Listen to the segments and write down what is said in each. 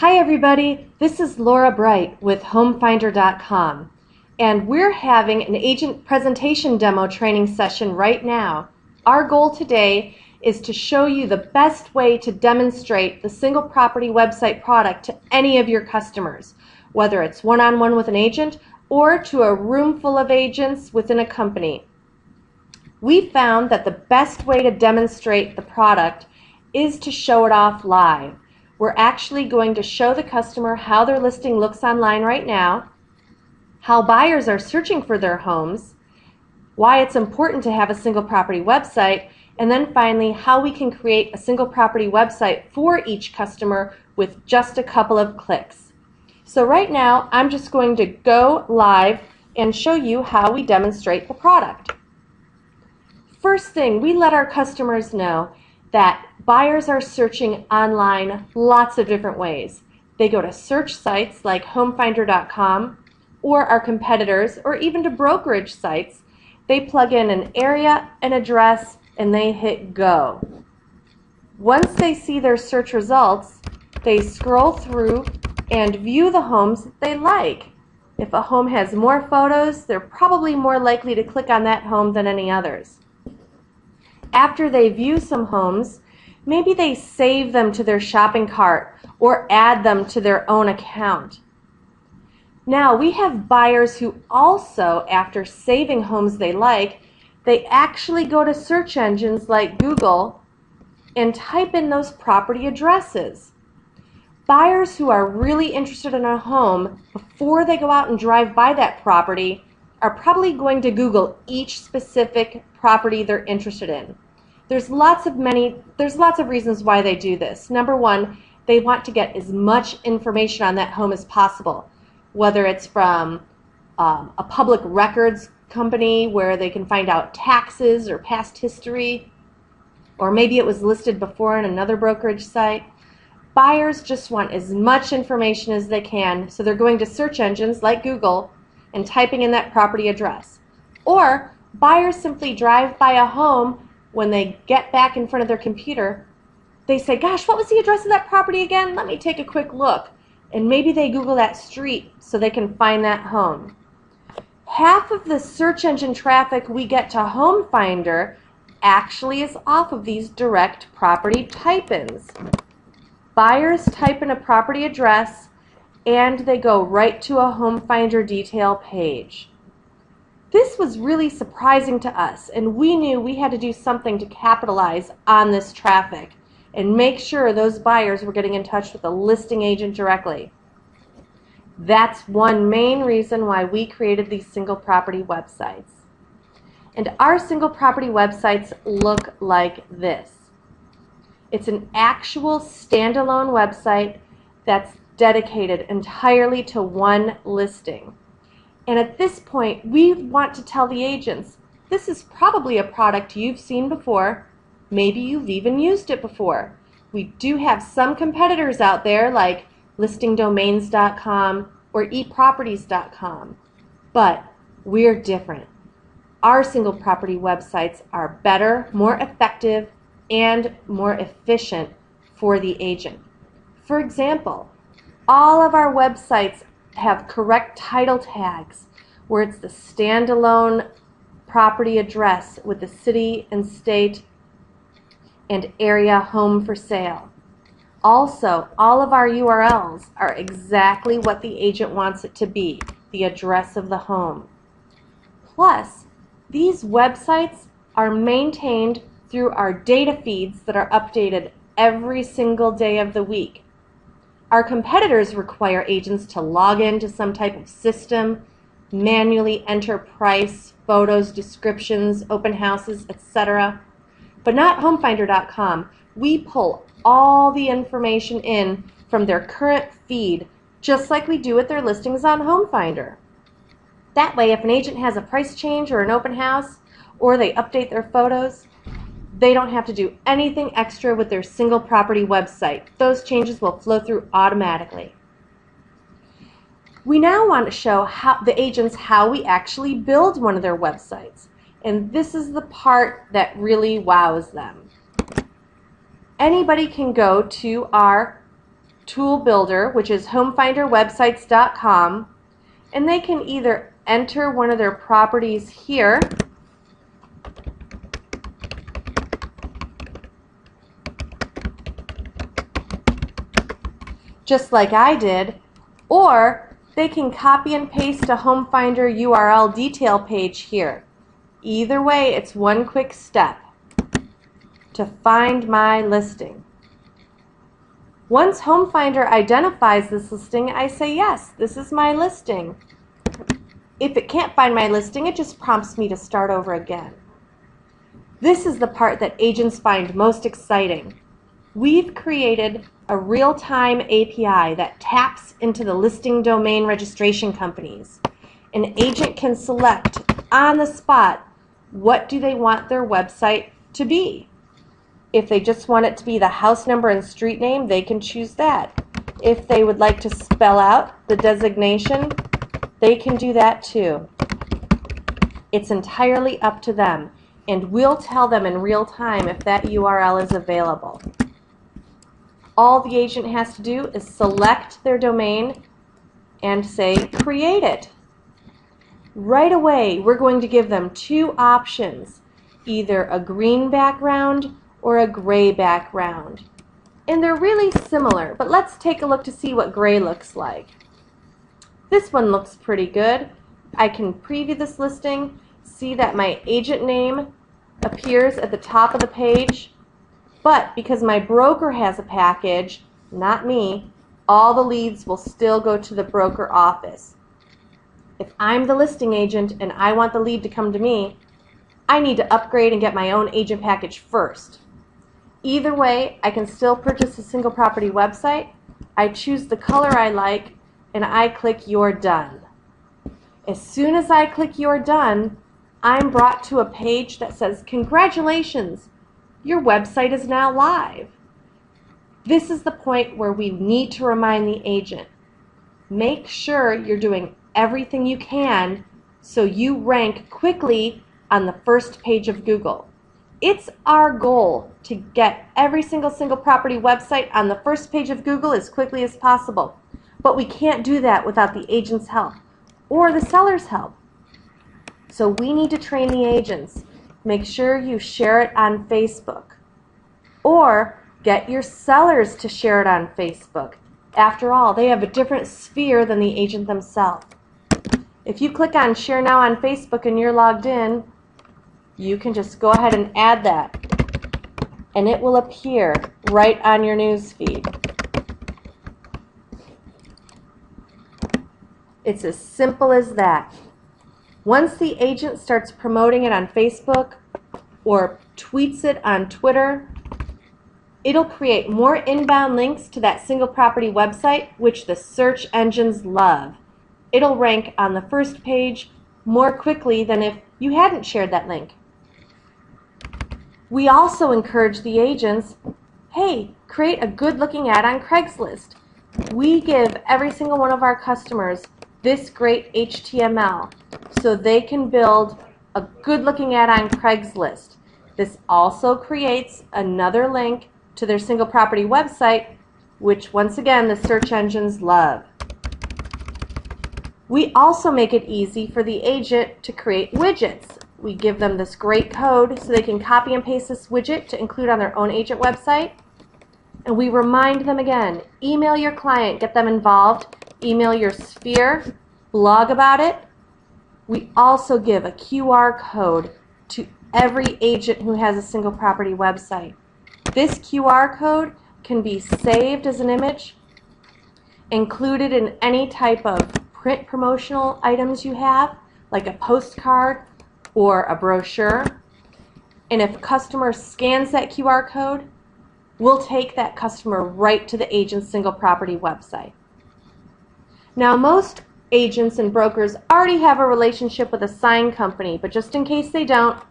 Hi everybody, this is Laura Bright with homefinder.com, and we're having an agent presentation demo training session right now. Our goal today is to show you the best way to demonstrate the single property website product to any of your customers, whether it's one-on-one with an agent or to a room full of agents within a company. We found that the best way to demonstrate the product is to show it off live. We're actually going to show the customer how their listing looks online right now, how buyers are searching for their homes, why it's important to have a single property website, and then finally how we can create a single property website for each customer with just a couple of clicks. So right now I'm just going to go live and show you how we demonstrate the product. First thing, we let our customers know that buyers are searching online lots of different ways. They go to search sites like homefinder.com or our competitors, or even to brokerage sites. They plug in an area, an address, and they hit go. Once they see their search results, they scroll through and view the homes they like. If a home has more photos, they're probably more likely to click on that home than any others. After they view some homes, maybe they save them to their shopping cart or add them to their own account. Now we have buyers who also, after saving homes they like, they actually go to search engines like Google and type in those property addresses. Buyers who are really interested in a home, before they go out and drive by that property, are probably going to Google each specific property they're interested in. There's lots of reasons why they do this. Number one, they want to get as much information on that home as possible, whether it's from a public records company where they can find out taxes or past history, or maybe it was listed before in another brokerage site. Buyers just want as much information as they can, so they're going to search engines like Google and typing in that property address. Or buyers simply drive by a home. When they get back in front of their computer, they say, gosh, what was the address of that property again? Let me take a quick look. And maybe they Google that street so they can find that home. Half of the search engine traffic we get to Home Finder actually is off of these direct property type-ins. Buyers type in a property address and they go right to a Home Finder detail page. This was really surprising to us, and we knew we had to do something to capitalize on this traffic and make sure those buyers were getting in touch with a listing agent directly. That's one main reason why we created these single property websites. And our single property websites look like this. It's an actual standalone website that's dedicated entirely to one listing. And at this point, we want to tell the agents, this is probably a product you've seen before. Maybe you've even used it before. We do have some competitors out there like listingdomains.com or eproperties.com, but we're different. Our single property websites are better, more effective, and more efficient for the agent. For example, all of our websites have correct title tags where it's the standalone property address with the city and state and area home for sale. Also, all of our URLs are exactly what the agent wants it to be, the address of the home. Plus, these websites are maintained through our data feeds that are updated every single day of the week. Our competitors require agents to log into some type of system, manually enter price, photos, descriptions, open houses, etc. But not homefinder.com. We pull all the information in from their current feed, just like we do with their listings on Homefinder. That way, if an agent has a price change or an open house, or they update their photos, they don't have to do anything extra with their single property website. Those changes will flow through automatically. We now want to show the agents how we actually build one of their websites. And this is the part that really wows them. Anybody can go to our tool builder, which is homefinderwebsites.com, and they can either enter one of their properties here, just like I did, or they can copy and paste a Home Finder URL detail page here. Either way, it's one quick step to find my listing. Once Home Finder identifies this listing, I say, yes, this is my listing. If it can't find my listing, it just prompts me to start over again. This is the part that agents find most exciting. We've created a real-time API that taps into the listing domain registration companies. An agent can select on the spot what do they want their website to be. If they just want it to be the house number and street name, they can choose that. If they would like to spell out the designation, they can do that too. It's entirely up to them, and we'll tell them in real time if that URL is available. All the agent has to do is select their domain and say, create it. Right away, we're going to give them two options, either a green background or a gray background. And they're really similar, but let's take a look to see what gray looks like. This one looks pretty good. I can preview this listing, see that my agent name appears at the top of the page, but because my broker has a package, not me, all the leads will still go to the broker office. If I'm the listing agent and I want the lead to come to me, I need to upgrade and get my own agent package first. Either way, I can still purchase a single property website. I choose the color I like and I click You're Done. As soon as I click You're Done, I'm brought to a page that says, congratulations, your website is now live. This is the point where we need to remind the agent. Make sure you're doing everything you can so you rank quickly on the first page of Google. It's our goal to get every single property website on the first page of Google as quickly as possible. But we can't do that without the agent's help or the seller's help. So we need to train the agents. Make sure you share it on Facebook. Or get your sellers to share it on Facebook. After all, they have a different sphere than the agent themselves. If you click on Share Now on Facebook and you're logged in, you can just go ahead and add that. And it will appear right on your news feed. It's as simple as that. Once the agent starts promoting it on Facebook or tweets it on Twitter, it'll create more inbound links to that single property website, which the search engines love. It'll rank on the first page more quickly than if you hadn't shared that link. We also encourage the agents, hey, create a good-looking ad on Craigslist. We give every single one of our customers this great HTML so they can build a good-looking ad on Craigslist. This also creates another link to their single property website, which once again the search engines love. We also make it easy for the agent to create widgets. We give them this great code so they can copy and paste this widget to include on their own agent website. And we remind them again, email your client, get them involved, email your sphere, blog about it. We also give a QR code to every agent who has a single property website. This QR code can be saved as an image, included in any type of print promotional items you have, like a postcard or a brochure. And if a customer scans that QR code, we'll take that customer right to the agent's single property website. Now, most agents and brokers already have a relationship with a sign company, but just in case they don't,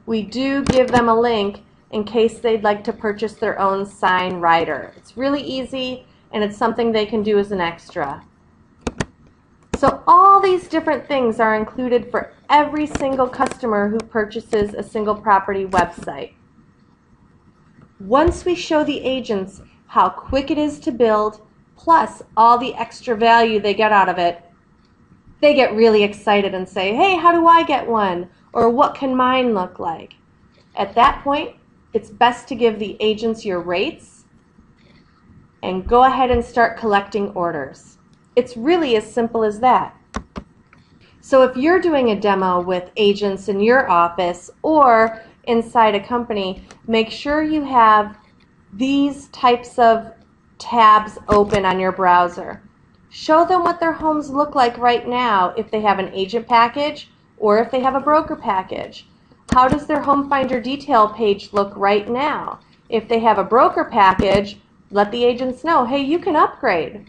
we do give them a link in case they'd like to purchase their own sign writer. It's really easy, and it's something they can do as an extra. So all these different things are included for every single customer who purchases a single property website. Once we show the agents how quick it is to build plus all the extra value they get out of it, they get really excited and say, hey, how do I get one? Or what can mine look like? At that point, it's best to give the agents your rates and go ahead and start collecting orders. It's really as simple as that. So if you're doing a demo with agents in your office or inside a company, make sure you have these types of tabs open on your browser. Show them what their homes look like right now if they have an agent package or if they have a broker package. How does their Home Finder detail page look right now? If they have a broker package, let the agents know, hey, you can upgrade.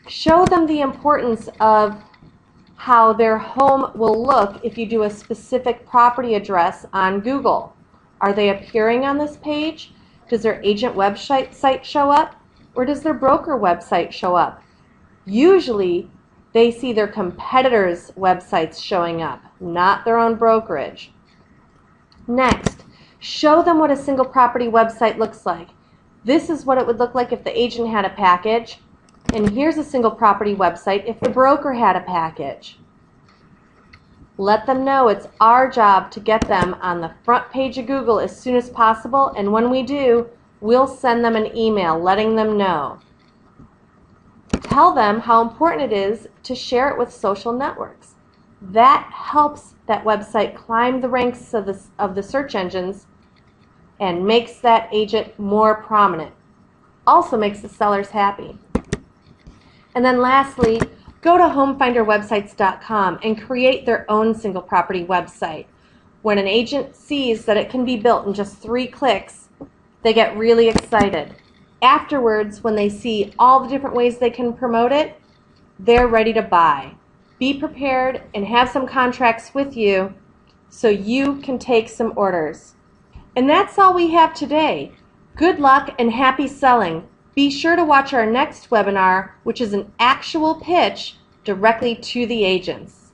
Show them the importance of how their home will look if you do a specific property address on Google. Are they appearing on this page? Does their agent website show up? Or does their broker website show up? Usually, they see their competitors' websites showing up, not their own brokerage. Next, show them what a single property website looks like. This is what it would look like if the agent had a package, and here's a single property website if the broker had a package. Let them know it's our job to get them on the front page of Google as soon as possible, and when we do, we'll send them an email letting them know. Tell them how important it is to share it with social networks. That helps that website climb the ranks of the search engines and makes that agent more prominent. Also makes the sellers happy. And then lastly, go to homefinderwebsites.com and create their own single property website. When an agent sees that it can be built in just 3 clicks, they get really excited. Afterwards, when they see all the different ways they can promote it, they're ready to buy. Be prepared and have some contracts with you so you can take some orders. And that's all we have today. Good luck and happy selling. Be sure to watch our next webinar, which is an actual pitch directly to the agents.